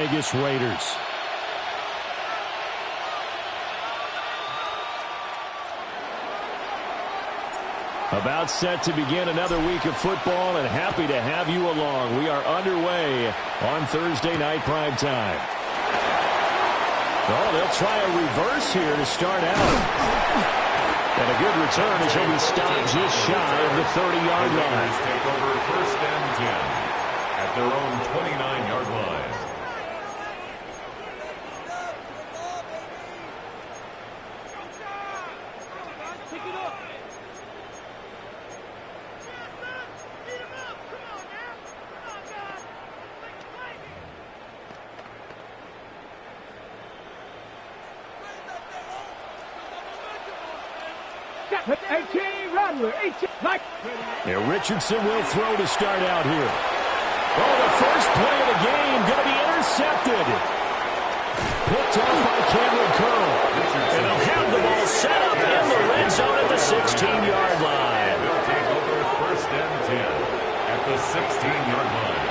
Vegas Raiders. About set to begin another week of football, and happy to have you along. We are underway on Thursday night prime time. Oh, they'll try a reverse here to start out. And a good return as he'll be stopped just shy of the 30-yard line. Take over first and 10 at their own 29-yard line. Now Richardson will throw to start out here. Oh, the first play of the game going to be intercepted. Picked up by Cameron Curl. And they'll have the ball set up in the red zone at the 16-yard line. They'll take over first and 10 at the 16-yard line.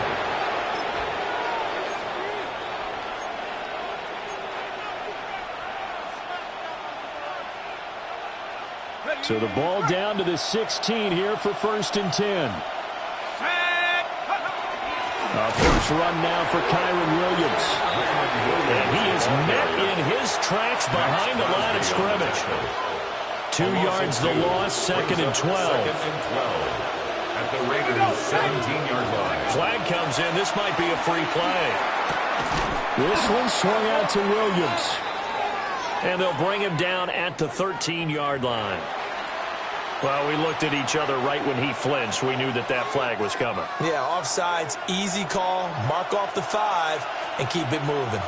So the ball down to the 16 here for first and 10. A first run now for Kyren Williams. And he is met in his tracks behind the line of scrimmage. 2 yards the loss, second and 12. At the Raiders' 17-yard line. Flag comes in. This might be a free play. This one swung out to Williams. And they'll bring him down at the 13-yard line. Well, we looked at each other right when he flinched. We knew that that flag was coming. Yeah, offsides, easy call, mark off the 5, and keep it moving.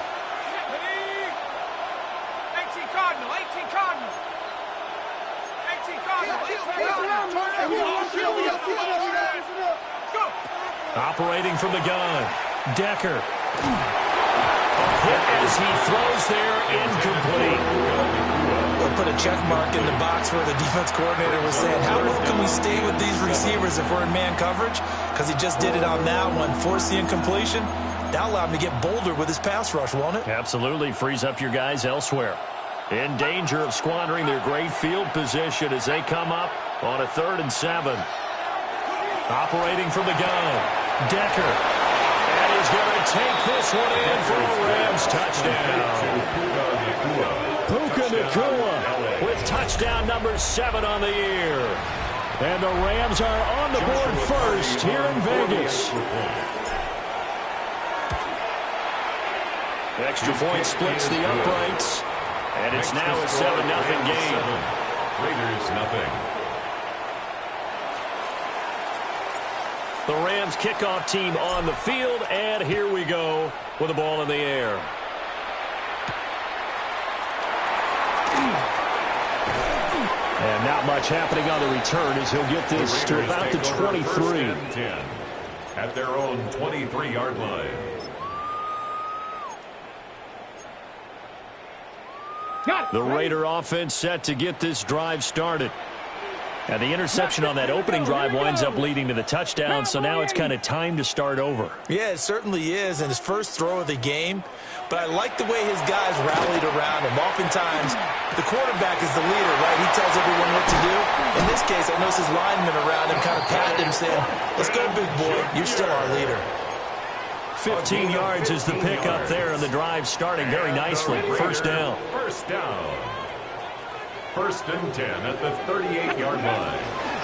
18 Cardinal, 18 Cardinal. 18 Cardinal. Go. Operating from the gun, Decker. A hit as he throws there, incomplete. We'll put a check mark in the box where the defense coordinator was saying, how well can we stay with these receivers if we're in man coverage? Because he just did it on that one, forced the incompletion. That allowed him to get bolder with his pass rush, won't it? Absolutely frees up your guys elsewhere. In danger of squandering their great field position as they come up on a 3rd and 7. Operating from the gun, Decker. And he's going to take this one in for a Rams touchdown. Puka Nacua with touchdown number 7 on the year. And the Rams are on the board first here in Vegas. Extra point splits the uprights. And it's now a 7-0 game. Raiders nothing. The Rams kickoff team on the field. And here we go with the ball in the air. And not much happening on the return as he'll get this to about the 23. At their own 23-yard line. The Raider offense set to get this drive started. And the interception on that opening drive winds up leading to the touchdown, so now it's kind of time to start over. Yeah, it certainly is, and his first throw of the game. But I like the way his guys rallied around him. Oftentimes, the quarterback is the leader, right? He tells everyone what to do. In this case, I noticed his linemen around him kind of patted him, saying, let's go, big boy. You're still our leader. 15 yards is the pickup there, and the drive starting very nicely. First down. First down. First and 10 at the 38-yard line.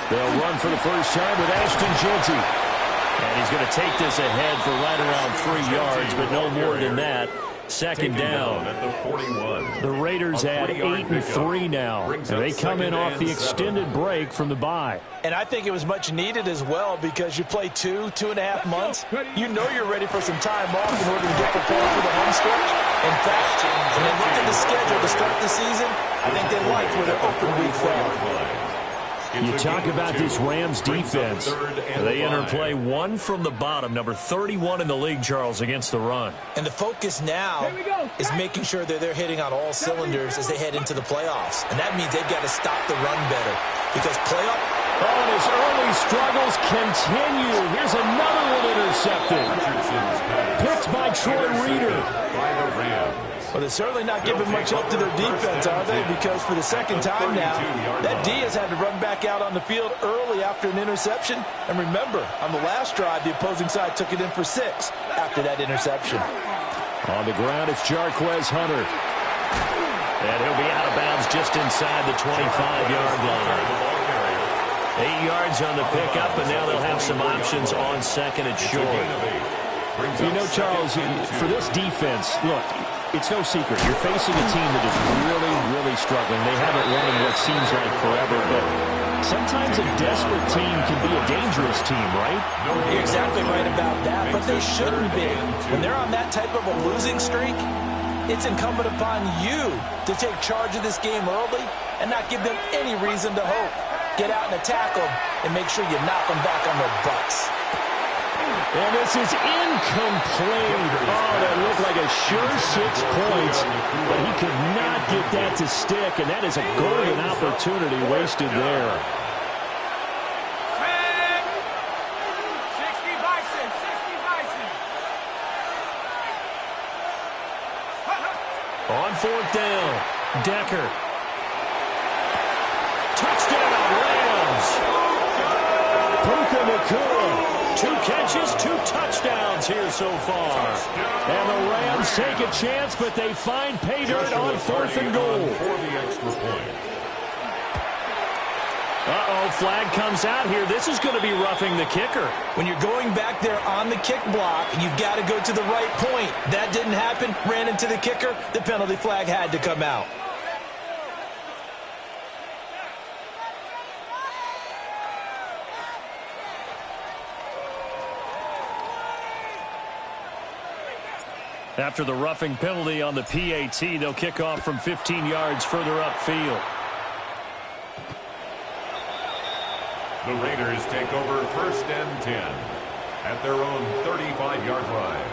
They'll run for the first time with Ashton Jeanty. And he's going to take this ahead for right around 3 yards, but no more than that. Second down. At the 41. The Raiders at 8-3 now. And they come in off the extended break from the bye. And I think it was much needed as well because you play 2.5 months. You know you're ready for some time off in order to get prepared for the home stretch. In fact, when they looked at the schedule to start the season, I think they liked where their open week fell. You talk about this Rams defense. They enter play 1 from the bottom, number 31 in the league, Charles, against the run. And the focus now is making sure that they're hitting on all cylinders as they head into the playoffs. And that means they've got to stop the run better because playoff. Oh, and his early struggles continue. Here's another one intercepted. Picked by Troy Reeder. Well, they're certainly not giving much help to their defense, are they? Because for the second time now, that D has had to run back out on the field early after an interception. And remember, on the last drive, the opposing side took it in for 6 after that interception. On the ground, it's Jarquez Hunter. And he'll be out of bounds just inside the 25-yard line. 8 yards on the pickup, and now they'll have some options on second and short. You know, Charles, for this defense, look, it's no secret. You're facing a team that is really, really struggling. They haven't won in what seems like forever, but sometimes a desperate team can be a dangerous team, right? You're exactly right about that, but they shouldn't be. When they're on that type of a losing streak, it's incumbent upon you to take charge of this game early and not give them any reason to hope. Get out and attack them and make sure you knock them back on their butts. And this is incomplete. Oh, that looked like a sure 6 points, but he could not get that to stick, and that is a golden opportunity wasted there. 60 Bison, 60 Bison. On 4th down, Decker. Touchdown, Rams. Puka Nacua. 2 catches, 2 touchdowns here so far. And the Rams take a chance, but they find pay dirt on 4th and goal. For the extra point. Uh-oh, flag comes out here. This is going to be roughing the kicker. When you're going back there on the kick block, you've got to go to the right point. That didn't happen. Ran into the kicker. The penalty flag had to come out. After the roughing penalty on the PAT, they'll kick off from 15 yards further upfield. The Raiders take over 1st and 10 at their own 35-yard line.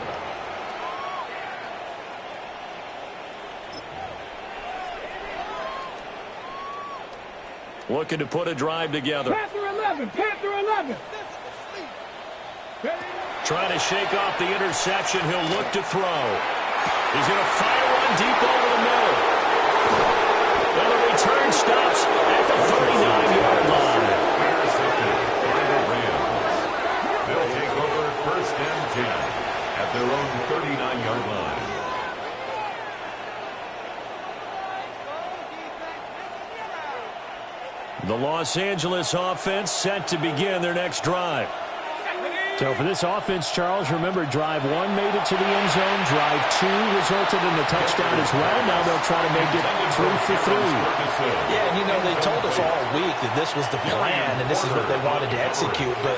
Looking to put a drive together. Panther 11, Panther 11. Trying to shake off the interception. He'll look to throw. He's going to fire one deep over the middle. And the return stops at the 39-yard line. Intercepted by the Rams. They'll take over 1st and 10 at their own 39-yard line. The Los Angeles offense set to begin their next drive. So for this offense, Charles, remember, drive 1 made it to the end zone. Drive 2 resulted in the touchdown as well. Now they'll try to make it 3 for 3. Yeah, and you know, they told us all week that this was the plan and this is what they wanted to execute, but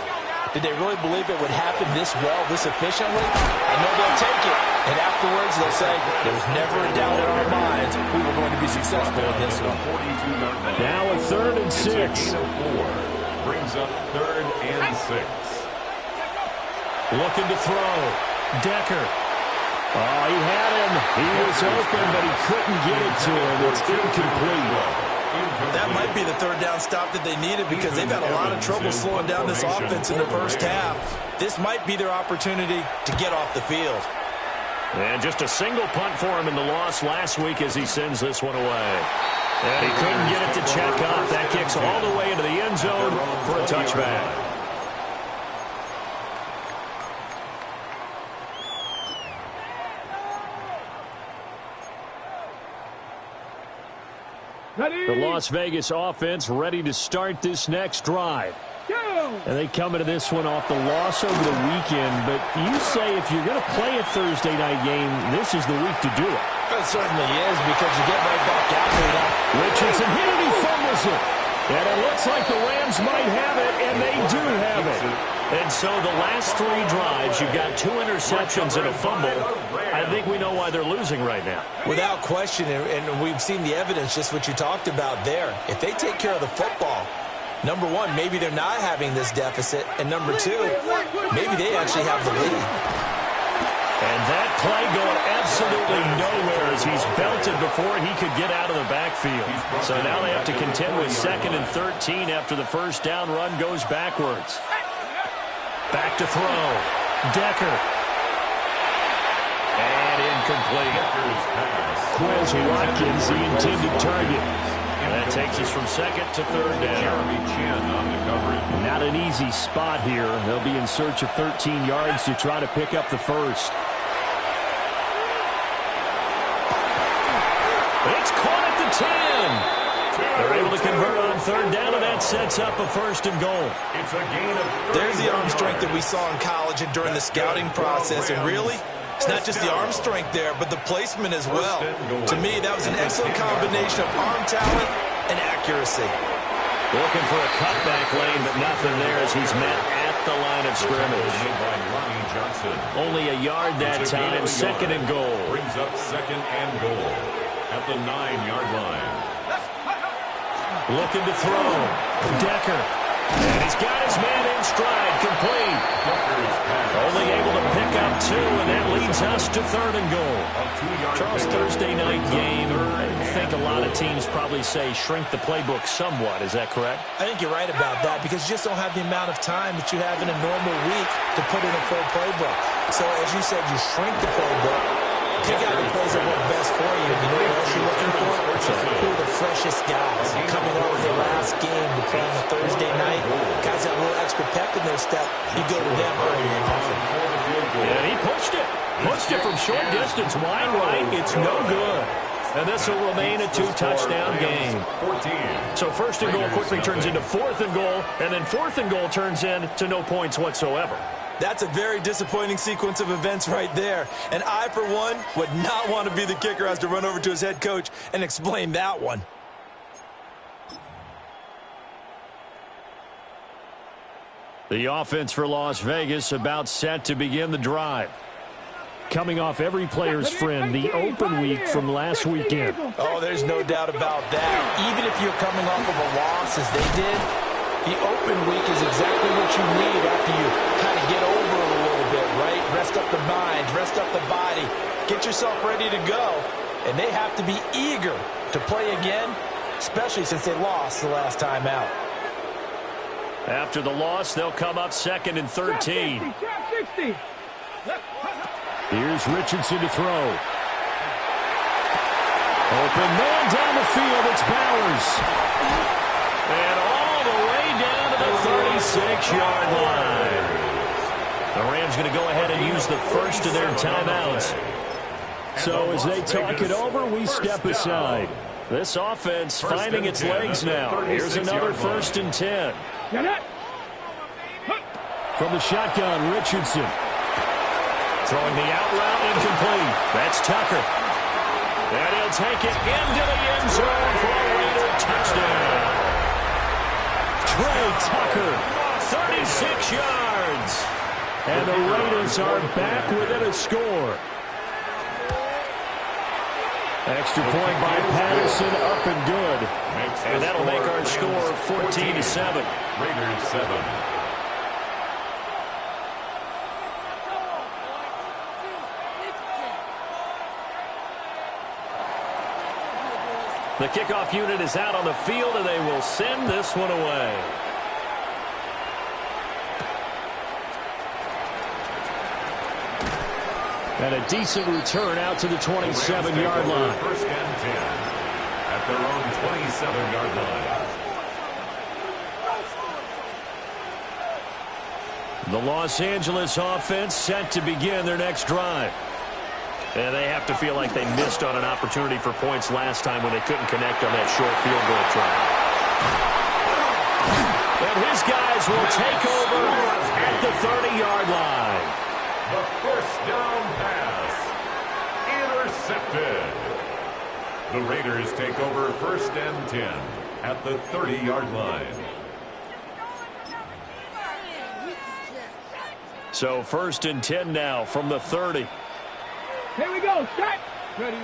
did they really believe it would happen this well, this efficiently? I know they'll take it, and afterwards they'll say, there was never a doubt in our minds we were going to be successful in this one. Now a 3rd and 6. Brings up 3rd and 6. Looking to throw. Decker. Oh, he had him. He was open, but he couldn't get it to him. It's incomplete. That might be the 3rd down stop that they needed because they've had a lot of trouble slowing down this offense in the first half. This might be their opportunity to get off the field. And just a single punt for him in the loss last week as he sends this one away. And he couldn't get it to check off. That kicks all the way into the end zone for a touchback. The Las Vegas offense ready to start this next drive. And they come into this one off the loss over the weekend. But you say if you're going to play a Thursday night game, this is the week to do it. It certainly is because you get right back out there now. Richardson hit it, he fumbles it. And it looks like the Rams might have it, and they do have it. And so the last 3 drives, you've got 2 interceptions and a fumble. I think we know why they're losing right now. Without question, and we've seen the evidence, just what you talked about there. If they take care of the football, number 1, maybe they're not having this deficit. And number 2, maybe they actually have the lead. And that play going absolutely nowhere as he's belted before he could get out of the backfield. So now they have to contend with 2nd and 13 after the first down run goes backwards. Back to throw. Decker. And incomplete. Quez Watkins, the intended target. And that takes us from second to third down. Jeremy Chin on the coverage. Not an easy spot here. They'll be in search of 13 yards to try to pick up the first. It's caught at the 10. They're able to convert on third down, and that sets up a first and goal. It's a gain of 30 There's the arm yards. strength that we saw in college and during the scouting process. And really, it's not just the arm strength there, but the placement as well. To me, that was an excellent combination of arm talent and accuracy. Looking for a cutback lane, but nothing there as he's met at the line of scrimmage. Made by Ronnie Johnson. Only a yard that It's a gain time, of a second yard. and goal. Brings up second and goal at the 9-yard line. Looking to throw. Decker. And he's got his man in stride, complete. Decker's pass. Only able to pick up 2, and that leads us to third and goal. A 2-yard Charles, pickup. Thursday night Brings up game, third I and think a lot of teams probably say shrink the playbook somewhat. Is that correct? I think you're right about that because you just don't have the amount of time that you have in a normal week to put in a full playbook. So, as you said, you shrink the playbook, pick out the plays that work best for you. You know what else you're looking for? Who are the freshest guys coming off their last game to play on a Thursday night? Guys that have a little extra pep in their step, you go to them early and often. And he pushed it. Pushed it from short distance, wide right. It's no good. And this will remain a 2-touchdown game. 14. So first and goal quickly turns into fourth and goal, and then fourth and goal turns into no points whatsoever. That's a very disappointing sequence of events right there. And I, for one, would not want to be the kicker who has to run over to his head coach and explain that one. The offense for Las Vegas about set to begin the drive. Coming off every player's friend, the open week from last weekend. Oh, there's no doubt about that. Even if you're coming off of a loss as they did, the open week is exactly what you need after you kind of get over it a little bit, right? Rest up the mind, rest up the body, get yourself ready to go. And they have to be eager to play again, especially since they lost the last time out. After the loss, they'll come up second and 13. 60. Here's Richardson to throw. Open man down the field. It's Bowers. And all the way down to the 36-yard line. The Rams going to go ahead and use the first of their timeouts. So as they talk it over, we step aside. This offense finding its legs now. Here's another first and 10. From the shotgun, Richardson. Throwing the out route incomplete. That's Tucker. And he'll take it into the end zone for a Raider touchdown. Trey Tucker. 36 yards. And the Raiders are back within a score. Extra point by Patterson, up and good. And that'll make our score 14-7. Raiders 7. The kickoff unit is out on the field, and they will send this one away. And a decent return out to the 27-yard line. First and 10 at their own 27-yard line. The Los Angeles offense set to begin their next drive. And they have to feel like they missed on an opportunity for points last time when they couldn't connect on that short field goal try. And his guys will take over at the 30-yard line. The first down pass intercepted. The Raiders take over first and 10 at the 30-yard line. So first and 10 now from the 30. Here we go. Set. Ready,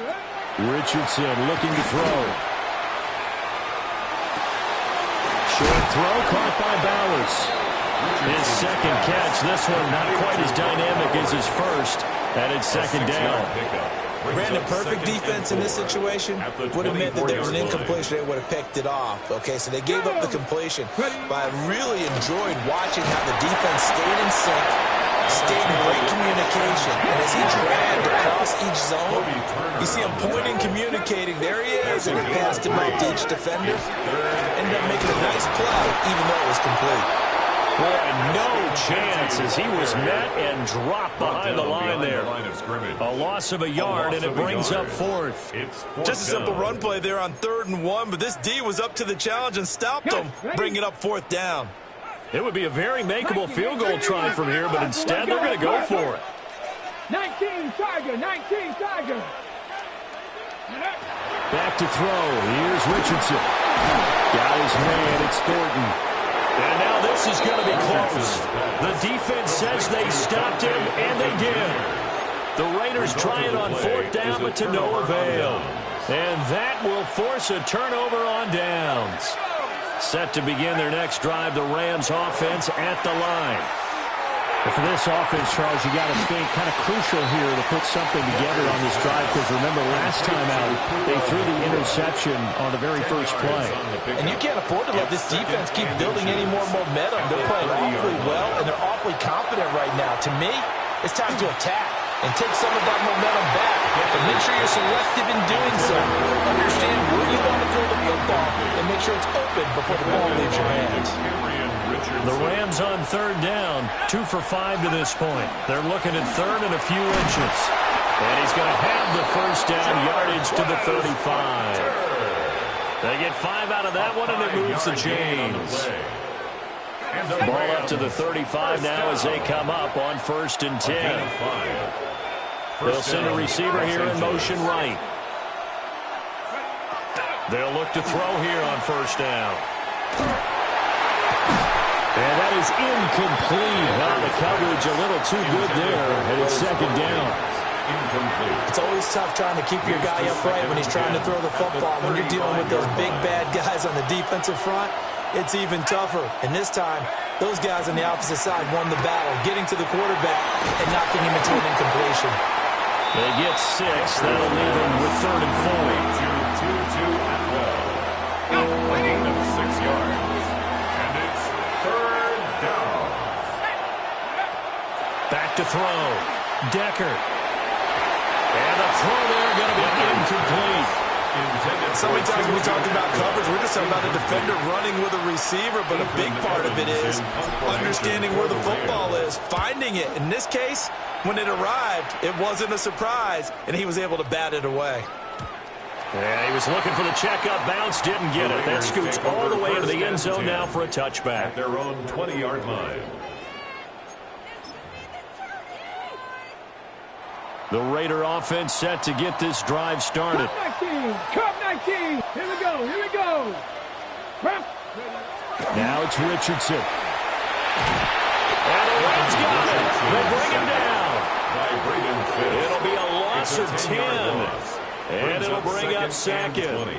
Richardson looking to throw. Short throw caught by Bowers. His second catch. This one not quite as dynamic as his first. And it's second down. Brandon, perfect defense in this situation would have meant that there was an incompletion. They would have picked it off. Okay, so they gave up the completion. But I really enjoyed watching how the defense stayed in sync, stayed in great communication. And as he dragged across each zone, you see him pointing, communicating. There he is, and he passed him up to each defender. Ended up making a nice play, even though it was complete. Boy, no chance as he was met and dropped behind the line there. A loss of a yard, and it brings up fourth. Just a simple run play there on 3rd and 1, but this D was up to the challenge and stopped him, bringing up 4th down. It would be a very makeable field goal try from here, but instead they're going to go for it. 19 Tiger, 19 Tiger. Back to throw. Here's Richardson. Got his man. It's Thornton. And now this is going to be close. The defense says they stopped him, and they did. The Raiders try it on 4th down, but to no avail. And that will force a turnover on downs. Set to begin their next drive, the Rams offense at the line. But for this offense, Charles, you got to think kind of crucial here to put something together on this drive, because remember last time out they threw the interception on the very first play. And you can't afford to let this defense keep building any more momentum. They're playing awfully well, and they're awfully confident right now. To me, it's time to attack and take some of that momentum back. But make sure you're selective in doing so. Understand where you want to throw the football and make sure it's open before the ball leaves your hands. The Rams on 3rd down, 2 for 5 to this point. They're looking at 3rd and a few inches. And he's going to have the first down, yardage to the 35. They get 5 out of that one, and it moves the chains. Ball up to the 35 now as they come up on 1st and 10. They'll send a receiver here in motion right. They'll look to throw here on 1st down. And that is incomplete. Well, the coverage a little too good there, and it's 2nd down. It's always tough trying to keep your guy upright when he's trying to throw the football. When you're dealing with those big, bad guys on the defensive front, it's even tougher. And this time, those guys on the opposite side won the battle, getting to the quarterback and knocking him into an incompletion. They get 6. That'll leave them with 3rd and 4. 6 yards. And it's 3rd down. Back to throw. Decker. And the throw there going to be incomplete. So many times when we talked about coverage, we're just talking about a defender running with a receiver, but a big part of it is understanding where the football is, finding it. In this case, when it arrived, it wasn't a surprise, and he was able to bat it away. Yeah, he was looking for the checkup bounce, didn't get it. That scoots all the way into the end zone now for a touchback. At their own 20-yard line. The Raider offense set to get this drive started. Cup 19. Here we go. Here we go. Now it's Richardson. And the Rams got it. They bring him down. It'll be a loss of 10. And it'll bring up 2nd.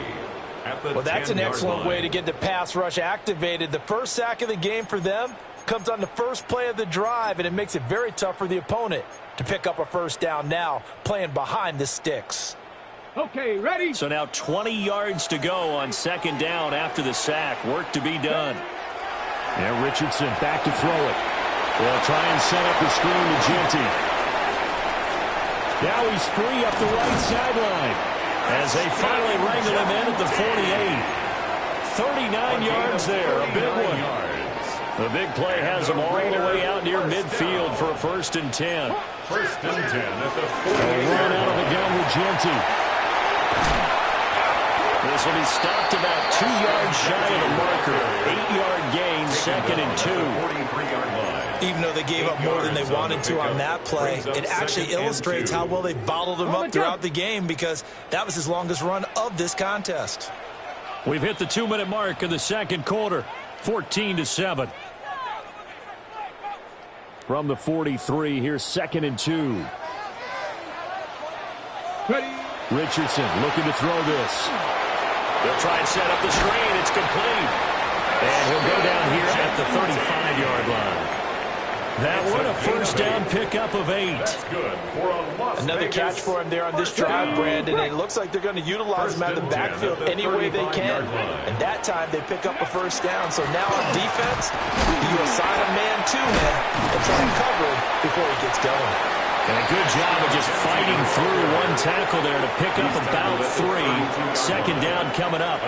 Well, that's an excellent way to get the pass rush activated. The first sack of the game for them comes on the first play of the drive, and it makes it very tough for the opponent to pick up a 1st down now, playing behind the sticks. Okay, ready? So now 20 yards to go on 2nd down after the sack. Work to be done. Yeah, Richardson back to throw it. They'll try and set up the screen to Genty. Now he's free up the right sideline. As they finally wrangle him in at the 48. 39 yards there, a big one. The big play has them all the way out near midfield for a 1st and 10. 1st and 10 at the 48. Run out of the gun with Genty. This will be stopped about 2 yards shy of the marker. 8-yard gain, 2nd and 2. 43-yard line. Even though they gave up more than they wanted to on that play, it actually illustrates how well they bottled him up throughout the game, because that was his longest run of this contest. We've hit the 2-minute mark of the 2nd quarter. 14-7. From the 43, here's 2nd and 2. Ready? Richardson looking to throw this. They'll try and set up the screen. It's complete. And he'll go down here at the 35-yard line. That one a 1st down pickup of 8. That's good for a Las Another Vegas catch for him there on this drive, Brandon. And it looks like they're going to utilize him out of the backfield any way they can. And that time they pick up a 1st down. So now on defense, you assign a man to him and try and cover him. before he gets going. And a good job of just fighting through one tackle there to pick up about 3. Second down coming up.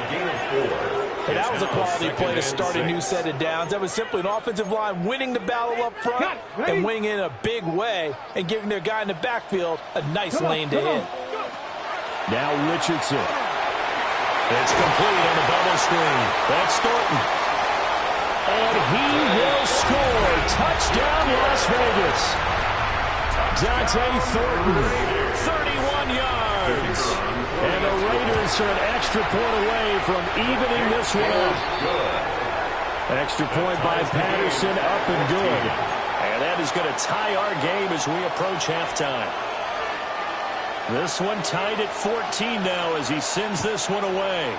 Hey, that was a quality play to start a new set of downs. That was simply an offensive line winning the battle up front and winning in a big way and giving their guy in the backfield a nice lane to hit. Now Richardson. It's complete on the bubble screen. That's Thornton. And he will score. Touchdown, Las Vegas. Dante Thornton, 31 yards. And the Raiders are an extra point away from evening this one up. Extra point by Patterson, up and good. And that is going to tie our game as we approach halftime. This one tied at 14 now as he sends this one away.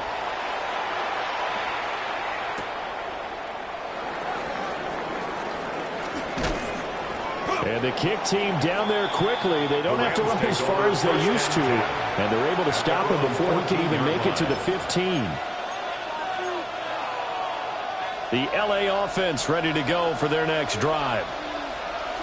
And the kick team down there quickly. They don't have to run as far as they used to. And they're able to stop him before he can even make it to the 15. The LA offense ready to go for their next drive.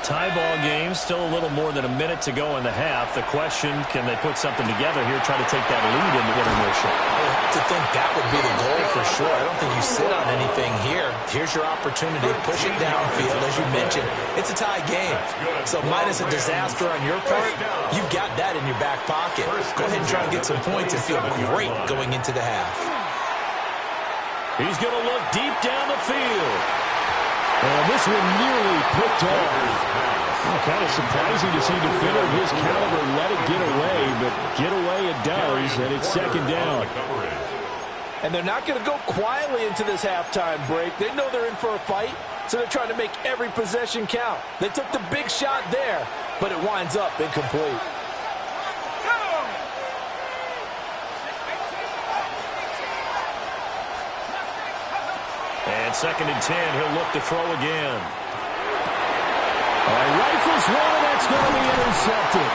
Tie ball game, still a little more than a minute to go in the half. The question, can they put something together here, try to take that lead into intermission? I would have to think that would be the goal for sure. I don't think you sit on anything here. Here's your opportunity. Push it downfield. As you mentioned, it's a tie game. So minus a disaster on your part, you've got that in your back pocket. Go ahead and try and get some points and feel great going into the half. He's going to look deep down the field. And this one nearly picked off. Kind of surprising to see a defender of his caliber let it get away, but get away it does, and it's second down. And they're not going to go quietly into this halftime break. They know they're in for a fight, so they're trying to make every possession count. They took the big shot there, but it winds up incomplete. And second and 10, he'll look to throw again. Rifles one, and that's going to be intercepted.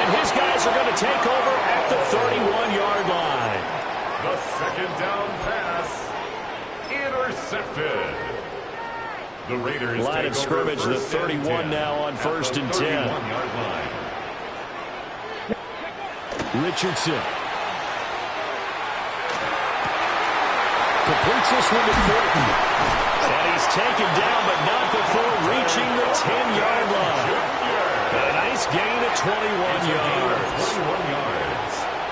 And his guys are going to take over at the 31-yard line. The second down pass, intercepted. The Raiders line of scrimmage, the 31 now on first and 10. Richardson. Completes this one to Thornton. And he's taken down, but not before reaching the 10-yard line. A nice gain of 21 yards.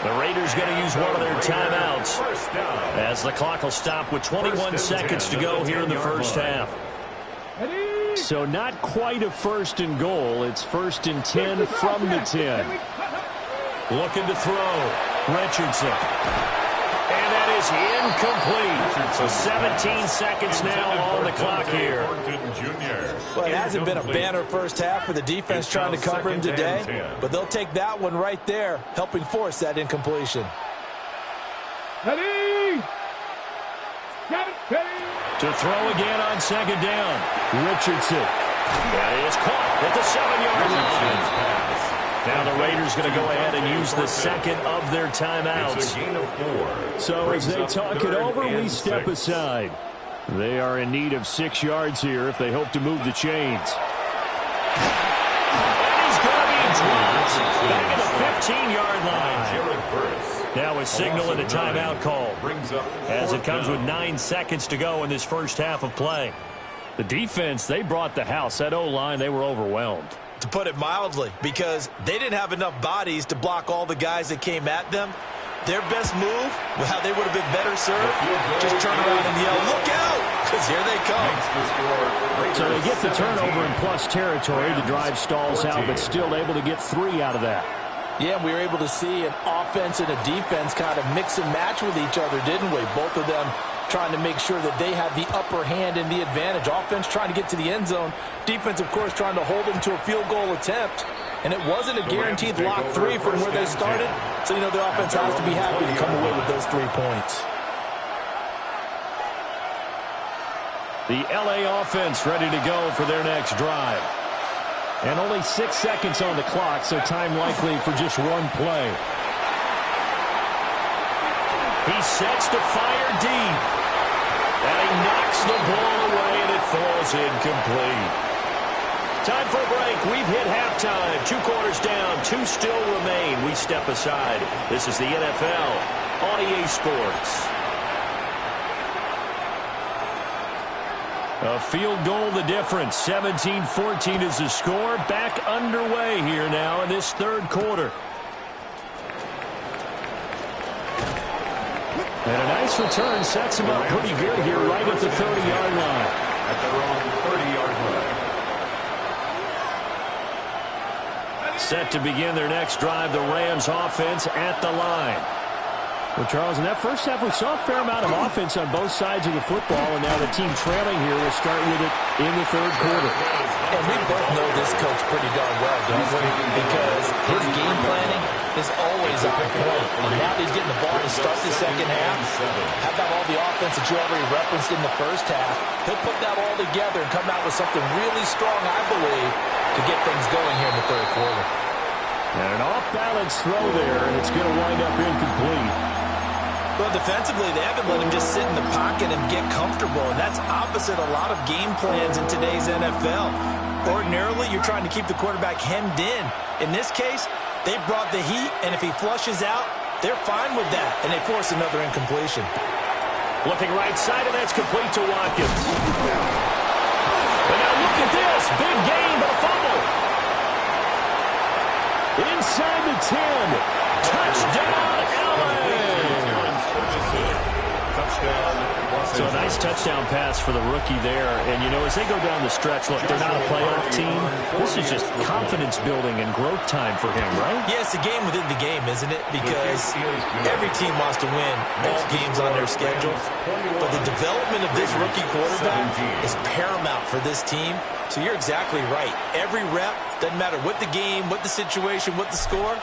The Raiders going to use one of their timeouts as the clock will stop with 21 seconds to go here in the first half. So not quite a first and goal. It's first and 10 from the 10. Looking to throw. Richardson. And that is incomplete. So 17 seconds now on the clock here. Well, it hasn't been a banner first half for the defense trying to cover him today, but they'll take that one right there, helping force that incompletion. Ready? To throw again on second down. Richardson. That is caught at the 7-yard line. Now the Raiders going to go ahead and use the second of their timeouts. So as they talk it over, we step aside. They are in need of 6 yards here if they hope to move the chains. And he's going to be dropped back at the 15-yard line. Now a signal and a timeout call as it comes with 9 seconds to go in this first half of play. The defense, they brought the house. That O-line, they were overwhelmed. To put it mildly, because they didn't have enough bodies to block all the guys that came at them. Their best move, well, they would have been better served. Just turn around and yell, look out, because here they come. So they get the turnover in plus territory. The drive stalls out, but still able to get 3 out of that. Yeah, we were able to see an offense and a defense kind of mix and match with each other, didn't we? Both of them trying to make sure that they have the upper hand and the advantage. Offense trying to get to the end zone. Defense, of course, trying to hold them to a field goal attempt. And it wasn't a guaranteed lock 3 from where they started. So, you know, the offense has to be happy to come away with those 3 points. The LA offense ready to go for their next drive. And only 6 seconds on the clock, so time likely for just one play. He sets to fire deep. And he knocks the ball away, and it falls incomplete. Time for a break. We've hit halftime. 2 quarters down. 2 still remain. We step aside. This is the NFL on EA Sports. A field goal the difference. 17-14 is the score. Back underway here now in this third quarter. And a nice return sets him up pretty good here right at the 30-yard line. At their own 30-yard line. Set to begin their next drive, the Rams offense at the line. Well, Charles, in that first half, we saw a fair amount of offense on both sides of the football, and now the team trailing here will start with it in the third quarter. And we both know this coach pretty darn well, don't we? Because his game planning is always on point. And now he's getting the ball to start the second half. How about all the offense that you already referenced in the first half? He'll put that all together and come out with something really strong, I believe, to get things going here in the third quarter. And an off-balance throw there, and it's going to wind up incomplete. Well, defensively, they haven't let him just sit in the pocket and get comfortable, and that's opposite a lot of game plans in today's NFL. Ordinarily, you're trying to keep the quarterback hemmed in. In this case, they brought the heat, and if he flushes out, they're fine with that, and they force another incompletion. Looking right side, and that's complete to Watkins. And now look at this. Big gain, but a fumble. Inside the 10. Touchdown, LA. So a nice touchdown pass for the rookie there. And, you know, as they go down the stretch, look, they're not a playoff team. This is just confidence building and growth time for him, right? Yeah, it's a game within the game, isn't it? Because every team wants to win all games on their schedule. But the development of this rookie quarterback is paramount for this team. So you're exactly right. Every rep, doesn't matter what the game, what the situation, what the score,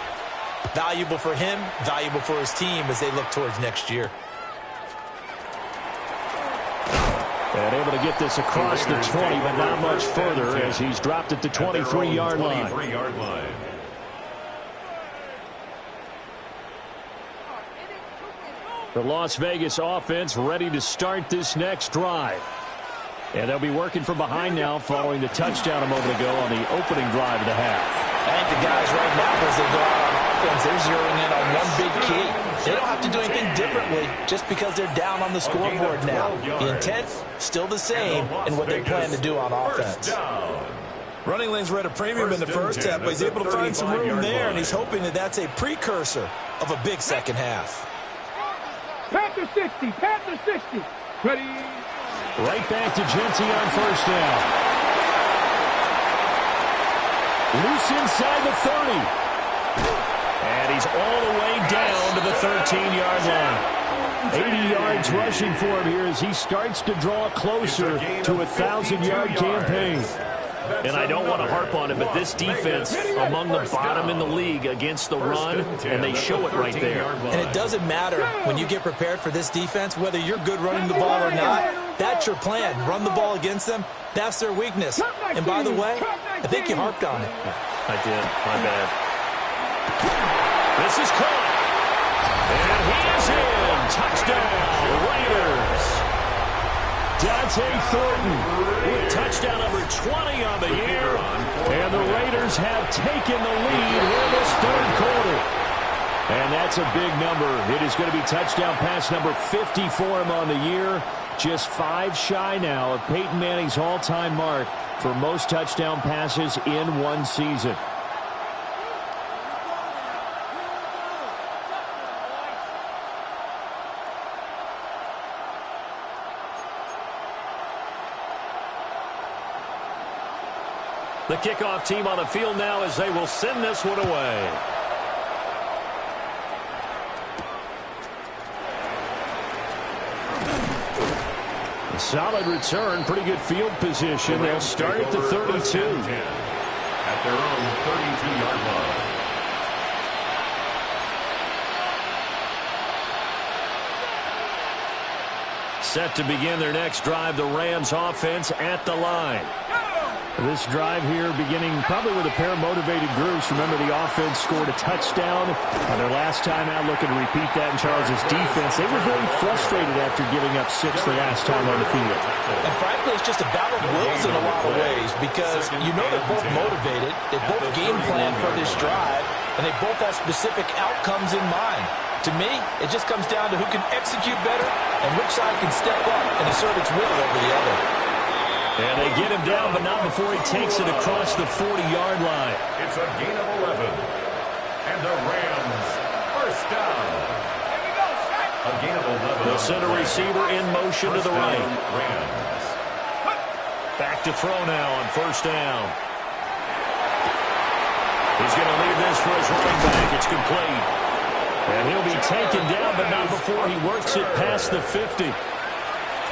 valuable for him, valuable for his team as they look towards next year. And able to get this across the 20, but not much further as he's dropped at the 23-yard line. The Las Vegas offense ready to start this next drive. And they'll be working from behind now following the touchdown a moment ago on the opening drive of the half. I think the guys right now, as they go out on offense, they're zeroing in on one big key. They don't have to do anything differently just because they're down on the scoreboard now. The intent, still the same in what they plan to do on offense. Running lanes were at a premium in the first half, but he's able to find some room there, and he's hoping that that's a precursor of a big second half. Panther 60, Panther 60. Ready? Right back to Genty on first down. Loose inside the 30. And he's all the way down to the 13-yard line. 80 yards rushing for him here as he starts to draw closer to a 1,000-yard campaign. And I don't want to harp on it, but this defense among the bottom in the league against the run, and they show it right there. And it doesn't matter when you get prepared for this defense, whether you're good running the ball or not, that's your plan. Run the ball against them, that's their weakness. And by the way, I think you harped on it. I did, my bad. This is caught. And he is in. Touchdown, Raiders. Dante Thornton with touchdown number 20 on the year. And the Raiders have taken the lead in this third quarter. And that's a big number. It is going to be touchdown pass number 50 for him on the year. Just 5 shy now of Peyton Manning's all-time mark for most touchdown passes in one season. The kickoff team on the field now as they will send this one away. A solid return, pretty good field position. They'll start at the 32. At their own 32-yard line. Set to begin their next drive, the Rams offense at the line. This drive here beginning probably with a pair of motivated groups. Remember, the offense scored a touchdown on their last time out, looking to repeat that in Charles' defense. They were very frustrated after giving up 6 the last time on the field. And frankly, it's just a battle of wills in a lot of ways because you know they're both motivated. They both game plan for this drive, and they both have specific outcomes in mind. To me, it just comes down to who can execute better and which side can step up and assert its will over the other. And they get him down, but not before he takes it across the 40-yard line. It's a gain of 11. And the Rams, first down. A gain of 11. They'll send a receiver in motion to the right. Rams. Back to throw now on first down. He's going to leave this for his running back. It's complete. And he'll be taken down, but not before he works it past the 50.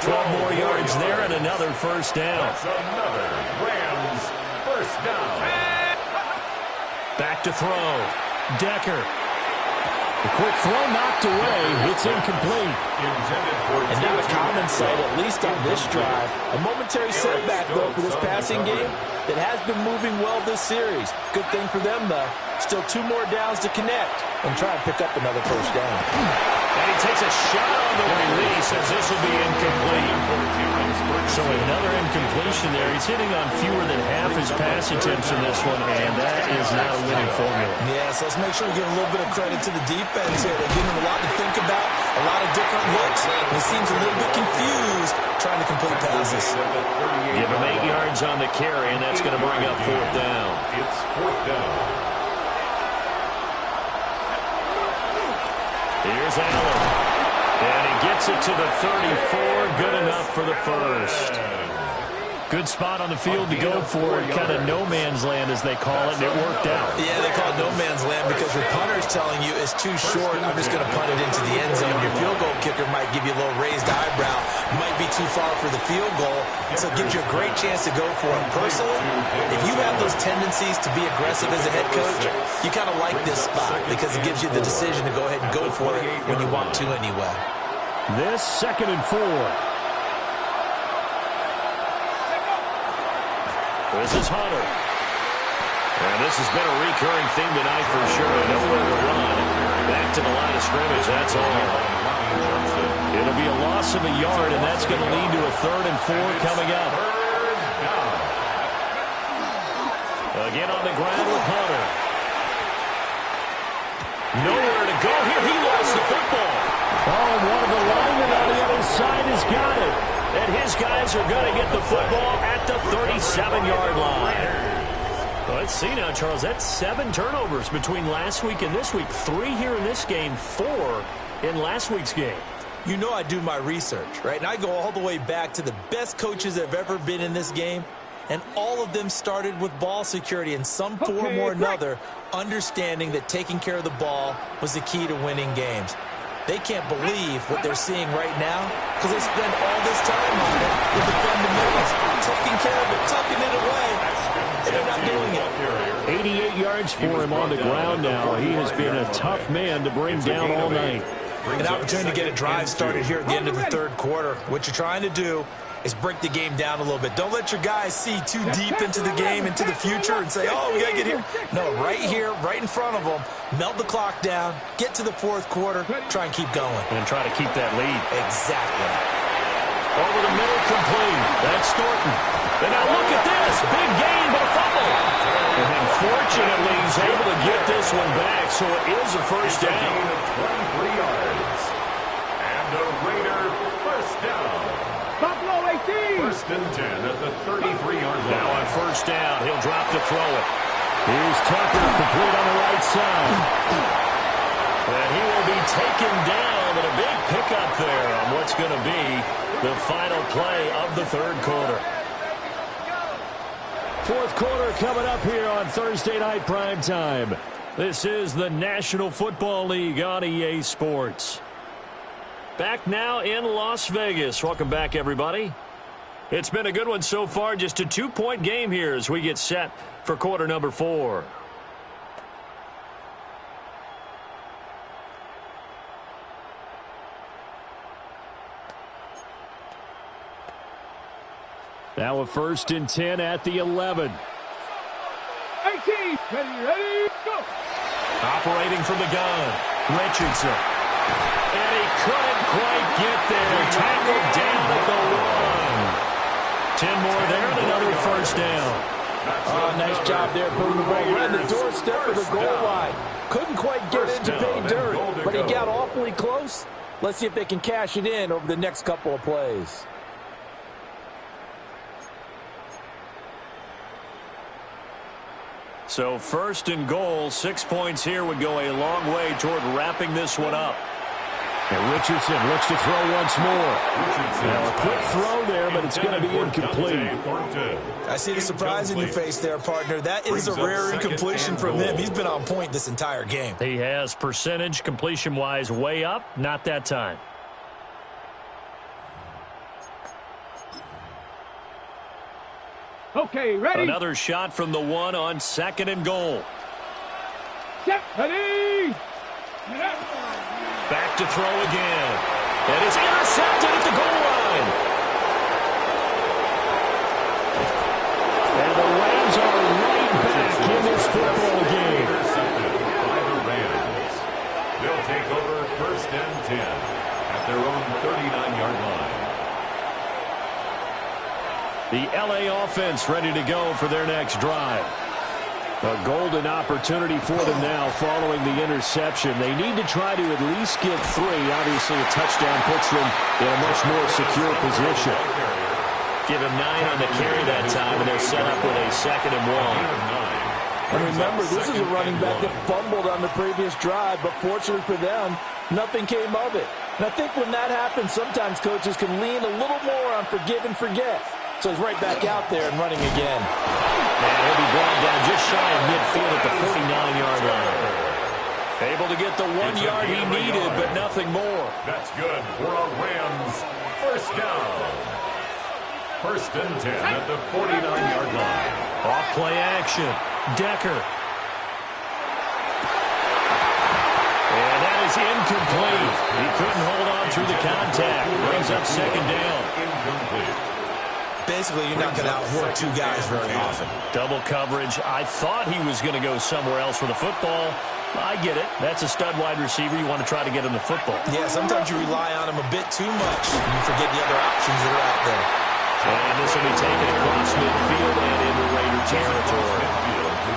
12 more yards there and another first down. That's another Rams first down. Back to throw. Decker. The quick throw knocked away. It's incomplete. And not a common sight, at least on this drive. A momentary setback, though, for this passing game that has been moving well this series. Good thing for them, though. Still 2 more downs to connect and try and pick up another first down. And he takes a shot on the release as this will be incomplete. So another incompletion there. He's hitting on fewer than half his pass attempts in this one, and that is not a winning formula. Yes, let's make sure we give a little bit of credit to the defense here. They're giving him a lot to think about, a lot of different looks. And he seems a little bit confused trying to complete passes. Give him 8 yards on the carry, and that's going to bring up fourth down. It's fourth down. Here's Allen. And he gets it to the 34. Good enough for the first. Good spot on the field to go for it. Kind of no man's land, as they call it, and it worked out. Yeah, they call it no man's land because your punter is telling you it's too short. I'm just going to punt it into the end zone. Your field goal kicker might give you a little raised eyebrow. Might be too far for the field goal, so it gives you a great chance to go for it. Personally, if you have those tendencies to be aggressive as a head coach, you kind of like this spot because it gives you the decision to go ahead and go for it when you want to anyway. This 2nd and 4. This is Hunter. And this has been a recurring theme tonight for sure. Nowhere to run. Back to the line of scrimmage, that's all. It'll be a loss of a yard, and that's going to lead to a 3rd and 4 coming up. Again on the ground with Hunter. Nowhere to go here. He lost the football. Oh, one of the linemen on the other side has got it. And his guys are going to get the football at the 37-yard line. Let's see now, Charles. That's 7 turnovers between last week and this week. 3 here in this game, 4 in last week's game. You know I do my research, right? And I go all the way back to the best coaches that have ever been in this game. And all of them started with ball security in some form or another, understanding that taking care of the ball was the key to winning games. They can't believe what they're seeing right now because they spend all this time on it with the fundamentals, taking care of it, tucking it away, and they're not doing it. 88 yards for him on the ground now. He has been a tough man to bring down all night. An opportunity to get a drive started here at the end of the 3rd quarter. What you're trying to do is break the game down a little bit. Don't let your guys see too deep into the game, into the future, and say, oh, we got to get here. No, right here, right in front of them, melt the clock down, get to the 4th quarter, try and keep going. And try to keep that lead. Exactly. Over the middle, complete. That's Thornton. And now look at this. Big gain, but a fumble. And unfortunately, he's able to get this one back, so it is a first down. 23 yards. And the Raider first down. Buffalo 18. 1st and 10 at the 33-yard line. Now on first down, he'll drop to throw it. Here's Tucker, complete on the right side. And he will be taken down, and a big pickup there on what's going to be the final play of the 3rd quarter. 4th quarter coming up here on Thursday Night Primetime. This is the National Football League on EA Sports. Back now in Las Vegas. Welcome back, everybody. It's been a good one so far. Just a 2-point game here as we get set for quarter number 4. Now a 1st and 10 at the 11. 18, ready, go. Operating from the gun, Richardson. And he couldn't quite get there. Tackled down at the 1. 10 more there and another 1st down. Oh, nice job there putting the ball right in the doorstep of the goal line. Couldn't quite get it to pay dirt, but he got awfully close. Let's see if they can cash it in over the next couple of plays. So 1st and goal, 6 points here would go a long way toward wrapping this one up. And Richardson looks to throw once more. Now a quick throw there, but it's going to be incomplete. I see the surprise in your face there, partner. That is a rare incompletion from him. He's been on point this entire game. He has percentage completion-wise way up, not that time. Okay, ready. Another shot from the 1 on 2nd and goal. Set, ready. Back to throw again. It is intercepted at the goal line. And the Rams are right back in this football game. Intercepted by the Rams. They'll take over 1st and 10 at their own 39-yard line. The L.A. offense ready to go for their next drive. A golden opportunity for them now following the interception. They need to try to at least get 3. Obviously, a touchdown puts them in a much more secure position. Give him 9 on the carry that time, and they're set up with a 2nd and 1. And remember, this is a running back that fumbled on the previous drive, but fortunately for them, nothing came of it. And I think when that happens, sometimes coaches can lean a little more on forgive and forget. So he's right back out there and running again. And he'll be brought down just shy of midfield at the 49-yard line. Able to get the 1 yard he needed, but nothing more. That's good for a Rams 1st down. 1st and 10 at the 49-yard line. Off play action. Decker. And that is incomplete. He couldn't hold on through the contact. Brings up 2nd down. Incomplete. Basically, you're not going to outwork 2 guys very often. Double coverage. I thought he was going to go somewhere else with the football. I get it. That's a stud wide receiver. You want to try to get him the football. Yeah, sometimes you rely on him a bit too much, and you forget the other options that are out there. And this will be taken across midfield and into Raider territory.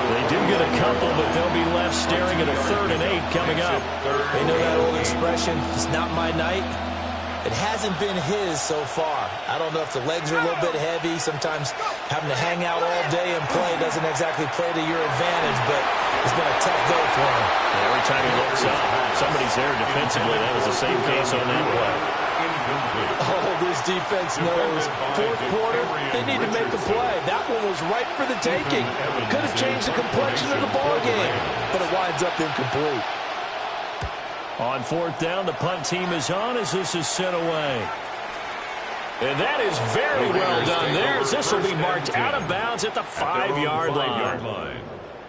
They do get a couple, but they'll be left staring at a 3rd and 8 coming up. They know that old expression, it's not my night. It hasn't been his so far. I don't know if the legs are a little bit heavy. Sometimes having to hang out all day and play doesn't exactly play to your advantage, but it's been a tough go for him. Every time he looks up, somebody's there defensively. That was the same case on that play. Oh, this defense knows. 4th quarter, they need to make the play. That one was right for the taking. Could have changed the complexion of the ball game, but it winds up incomplete. On 4th down, the punt team is on as this is sent away. And that is very well done there, as this will be marked out of bounds at the 5-yard line.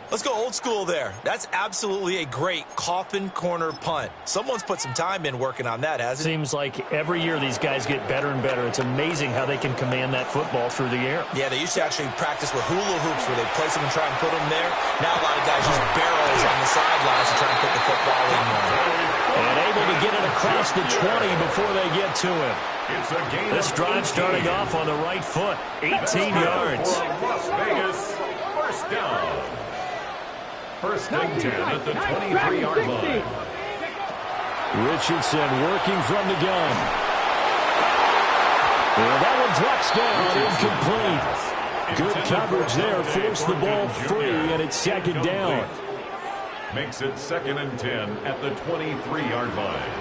Let's go old school there. That's absolutely a great coffin corner punt. Someone's put some time in working on that, hasn't it? Seems like every year these guys get better and better. It's amazing how they can command that football through the air. Yeah, they used to actually practice with hula hoops where they place them and try and put them there. Now a lot of guys use barrels on the sidelines to try and put the football in there. And able to get it across the 20 before they get to him. This drive starting off on the right foot. 18 yards. Las Vegas 1st down. 1st and 10 at the 23-yard line. Richardson working from the gun. And that one drops down, incomplete. Good coverage there, forced the ball free, and it's 2nd down. Makes it 2nd and 10 at the 23-yard line.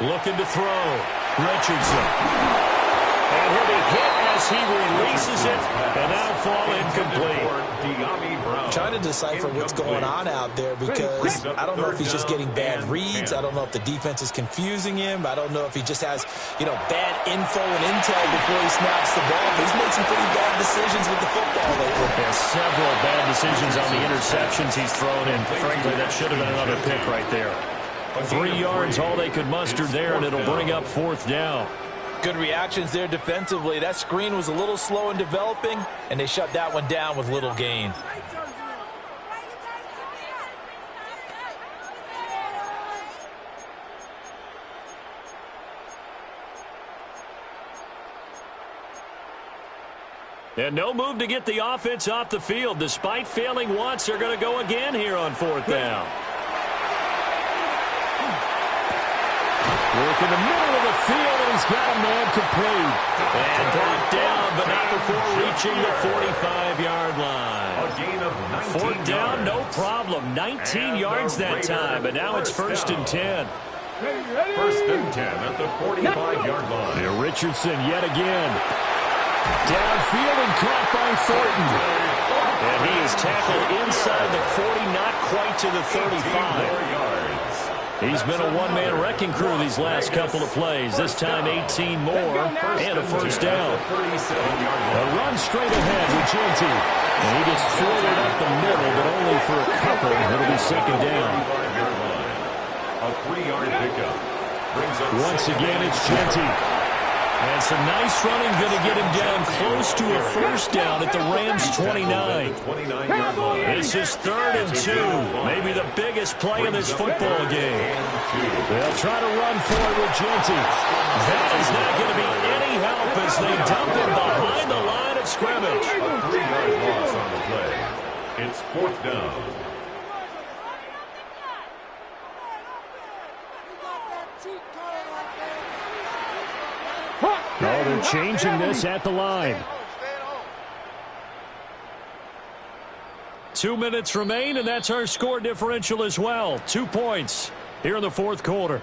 Looking to throw. Richardson. And he'll be hit as he releases it, and that'll fall incomplete. Trying to decipher what's going on out there because I don't know if he's just getting bad reads. I don't know if the defense is confusing him. I don't know if he just has, bad info and intel before he snaps the ball. But he's made some pretty bad decisions with the football lately. There's several bad decisions on the interceptions he's thrown in. Frankly, that should have been another pick right there. 3 yards, all they could muster there, and it'll bring up 4th down. Good reactions there defensively. That screen was a little slow in developing, and they shut that one down with little gain. And no move to get the offense off the field. Despite failing once, they're going to go again here on 4th down. Work in the middle of the field, and he's got a man complete. And brought down, but not before reaching the 45-yard line. A gain of 19 4th down, yards. no problem. 19 yards that time, but now it's 1st and 10. First and 10 at the 45-yard line. Here Richardson yet again. Downfield and caught by Thornton. And he is tackled inside the 40, not quite to the 35. He's been a one-man wrecking crew these last couple of plays. This time 18 more and a 1st down. A run straight ahead with Jeanty. And he gets forward up the middle, but only for a couple. It'll be 2nd down. A 3-yard pickup. Once again, it's Jeanty. And some nice running going to get him down close to a 1st down at the Rams 29. This is 3rd and 2. Maybe the biggest play in this football game. They'll try to run for it with Jeanty. That is not going to be any help as they dump him behind the line of scrimmage. A 3-yard loss on the play. It's 4th down. Oh, they're changing this at the line. 2 minutes remain, and that's our score differential as well. 2 points here in the 4th quarter.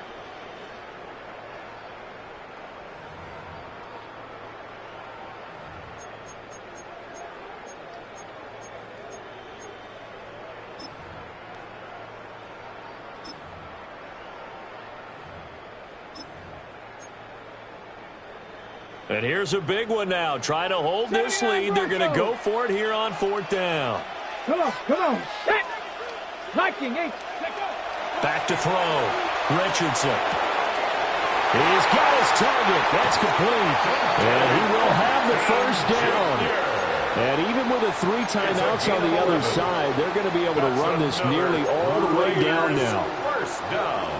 And here's a big one now. Trying to hold this lead. They're going to go for it here on 4th down. Come on. Set. Blocking, hey. Back to throw. Richardson. He's got his target. That's complete. And he will have the 1st down. And even with the 3 timeouts on the other side, they're going to be able to run this nearly all the way down now. 1st down.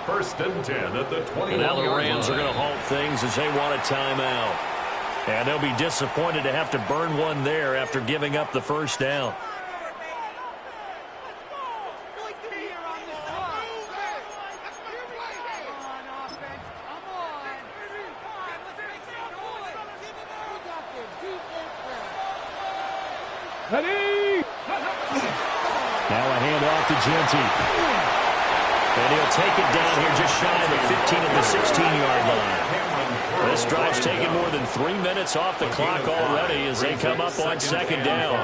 1st and 10 at the 21-yard line. And now the Rams are going to halt things as they want a timeout. And they'll be disappointed to have to burn one there after giving up the 1st down. Now a handoff to Jeanty. And he'll take it down here just shy of the 15 at the 16-yard line. This drive's taken more than 3 minutes off the clock already as they come up on 2nd down.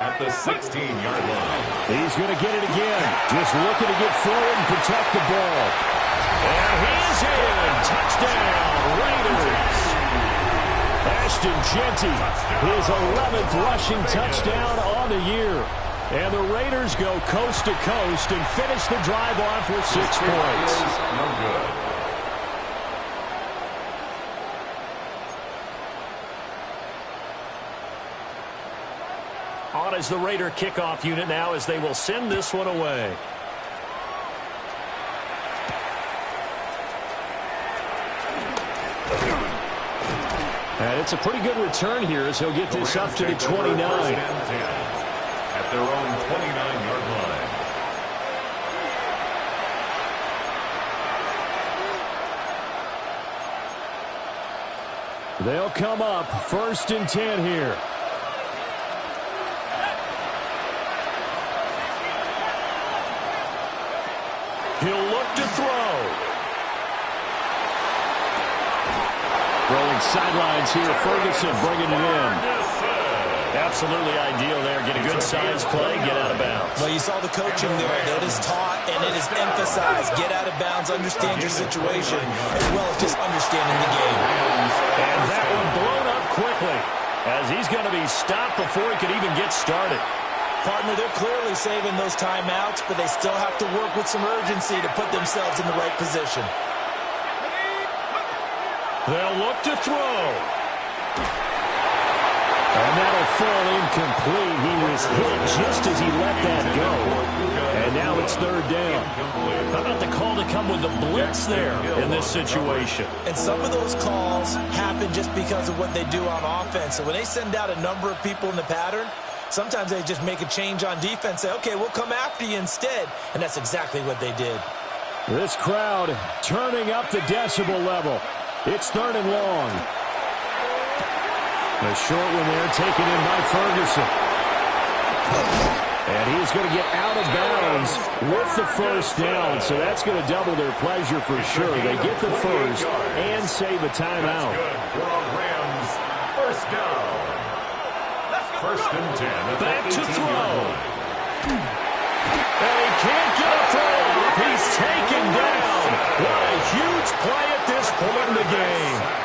At the 16-yard line. He's going to get it again. Just looking to get forward and protect the ball. And he's in. Touchdown, Raiders. Ashton Jeanty, his 11th rushing touchdown on the year. And the Raiders go coast to coast and finish the drive off with 6 points. No good. On is the Raider kickoff unit now as they will send this one away. And it's a pretty good return here as he'll get this up to the 29. At their own 29-yard line. They'll come up 1st and 10 here. He'll look to throw. Throwing sidelines here. Ferguson bringing it in. Absolutely ideal there. Get a good size play, get out of bounds. Well, you saw the coaching there. It is taught and it is emphasized. Get out of bounds, understand your situation, as well as just understanding the game. And that one blown up quickly as he's going to be stopped before he could even get started. Partner, they're clearly saving those timeouts, but they still have to work with some urgency to put themselves in the right position. They'll look to throw. And that'll fall incomplete. He was hit just as he let that go. And now it's third down. How about the call to come with the blitz there in this situation? And some of those calls happen just because of what they do on offense. So when they send out a number of people in the pattern, sometimes they just make a change on defense, say, okay, we'll come after you instead. And that's exactly what they did. This crowd turning up the decibel level. It's third and long. A short one there taken in by Ferguson. And he's going to get out of bounds with the first down. So that's going to double their pleasure for sure. They get the first and save a timeout. Rams, first down. First and 10. Back to throw. And he can't get a throw off. He's taken down. What a huge play at this point in the game.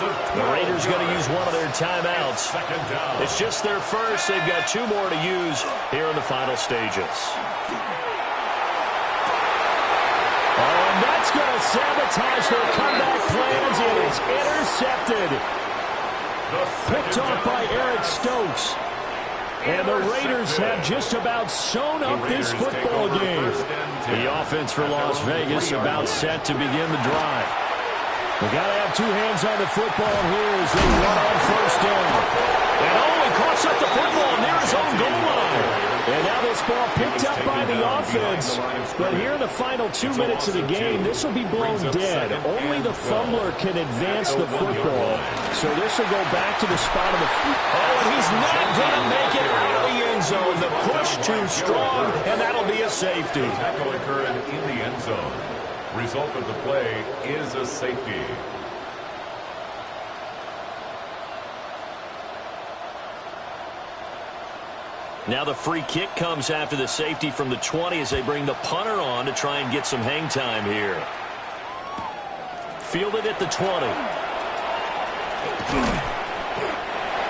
The Raiders going to use one of their timeouts. It's just their first. They've got two more to use here in the final stages. Oh, and that's going to sabotage their comeback plans. It is intercepted. Picked off by Eric Stokes. And the Raiders have just about sewn up this football game. The offense for Las Vegas about set to begin the drive. We got to have two hands on the football here as they run on first down. And he coughs up the football near his own goal line. And now this ball picked up by the offense. But here in the final 2 minutes of the game, this will be blown dead. Only the fumbler can advance the football. So this will go back to the spot of the and he's not going to make it out of the end zone. The push too strong, and that'll be a safety. Tackle occurred in the end zone. Result of the play is a safety. Now the free kick comes after the safety from the 20 as they bring the punter on to try and get some hang time here. Fielded at the 20.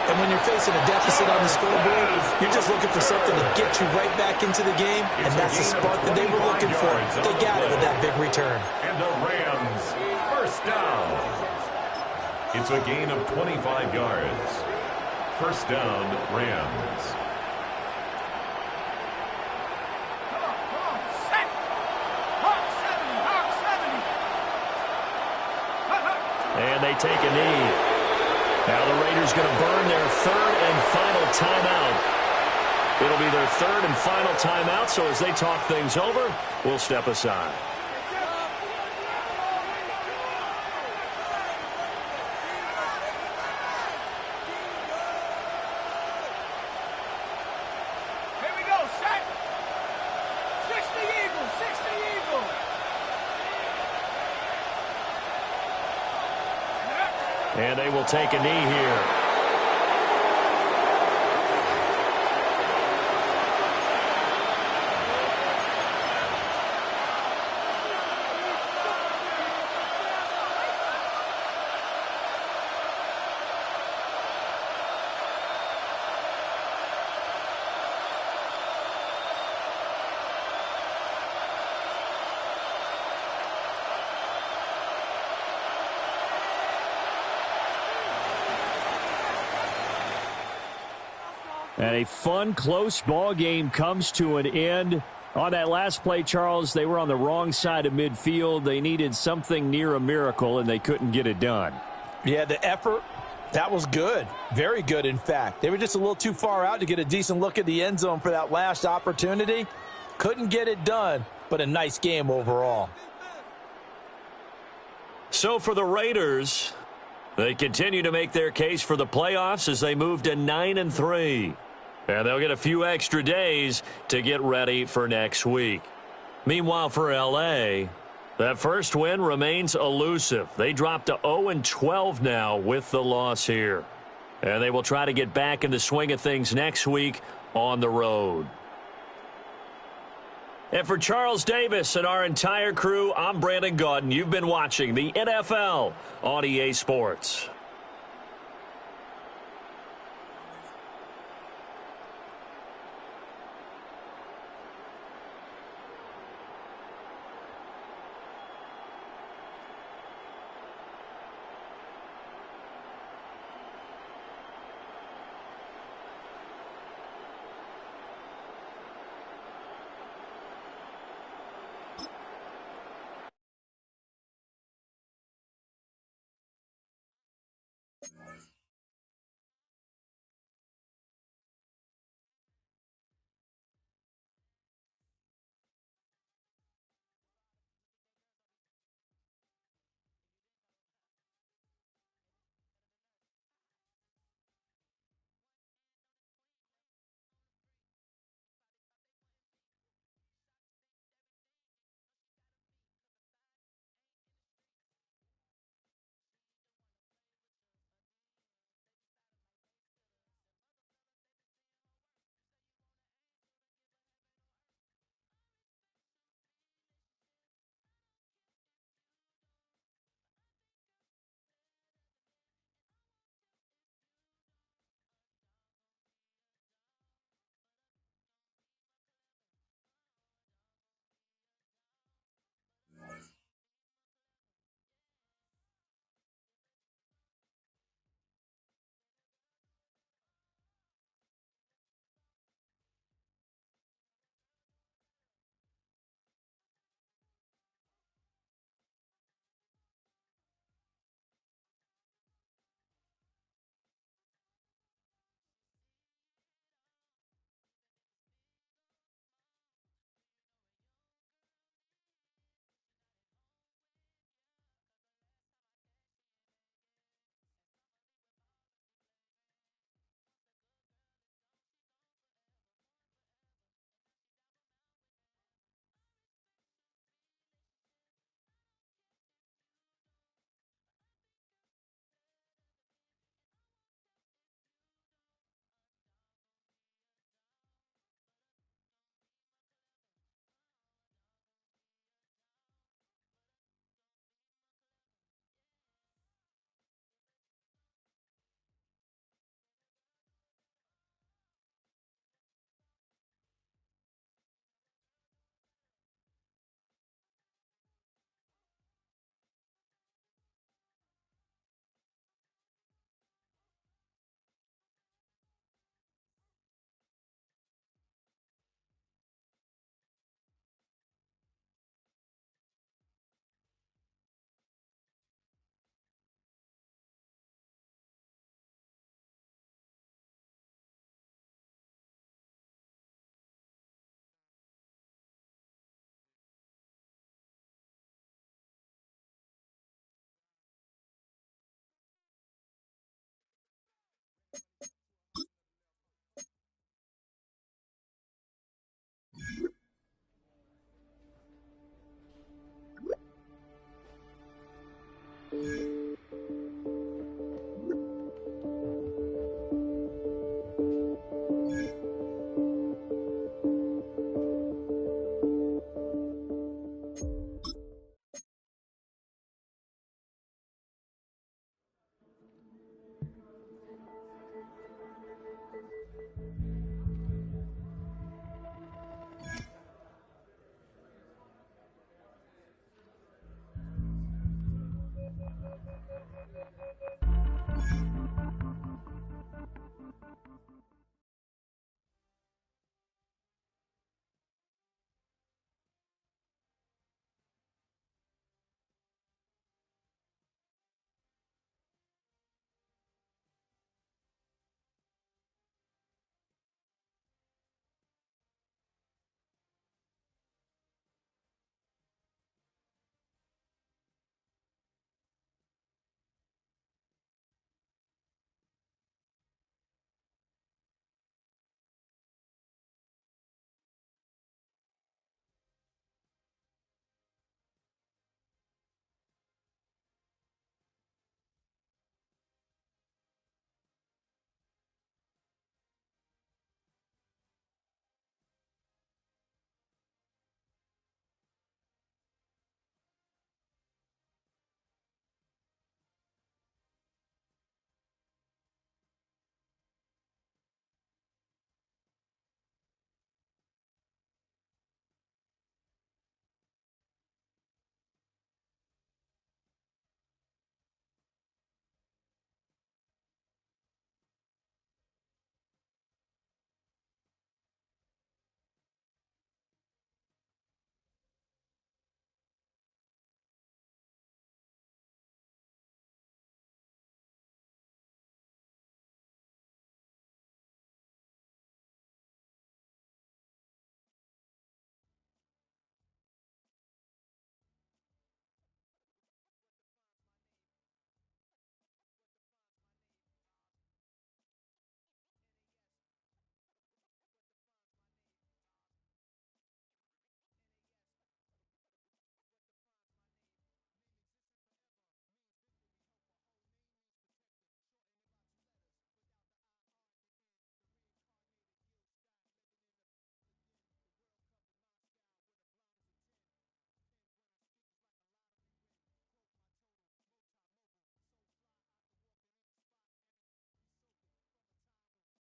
And when you're facing a deficit on the scoreboard, you're just looking for something to get you right back into the game, and that's the spark that they were looking for. They got it with that big return. And the Rams, first down. It's a gain of 25 yards. First down, Rams. And they take a knee. Now the Raiders going to burn their third and final timeout. It'll be their third and final timeout, so as they talk things over, we'll step aside. Here we go, set. 60 Eagles, 60 Eagles. And they will take a knee here. And a fun, close ball game comes to an end. On that last play, Charles, they were on the wrong side of midfield. They needed something near a miracle, and they couldn't get it done. Yeah, the effort, that was good. Very good, in fact. They were just a little too far out to get a decent look at the end zone for that last opportunity. Couldn't get it done, but a nice game overall. So for the Raiders, they continue to make their case for the playoffs as they move to 9-3. And they'll get a few extra days to get ready for next week. Meanwhile, for L.A., that first win remains elusive. They drop to 0-12 now with the loss here. And they will try to get back in the swing of things next week on the road. And for Charles Davis and our entire crew, I'm Brandon Gaudin. You've been watching the NFL on EA Sports.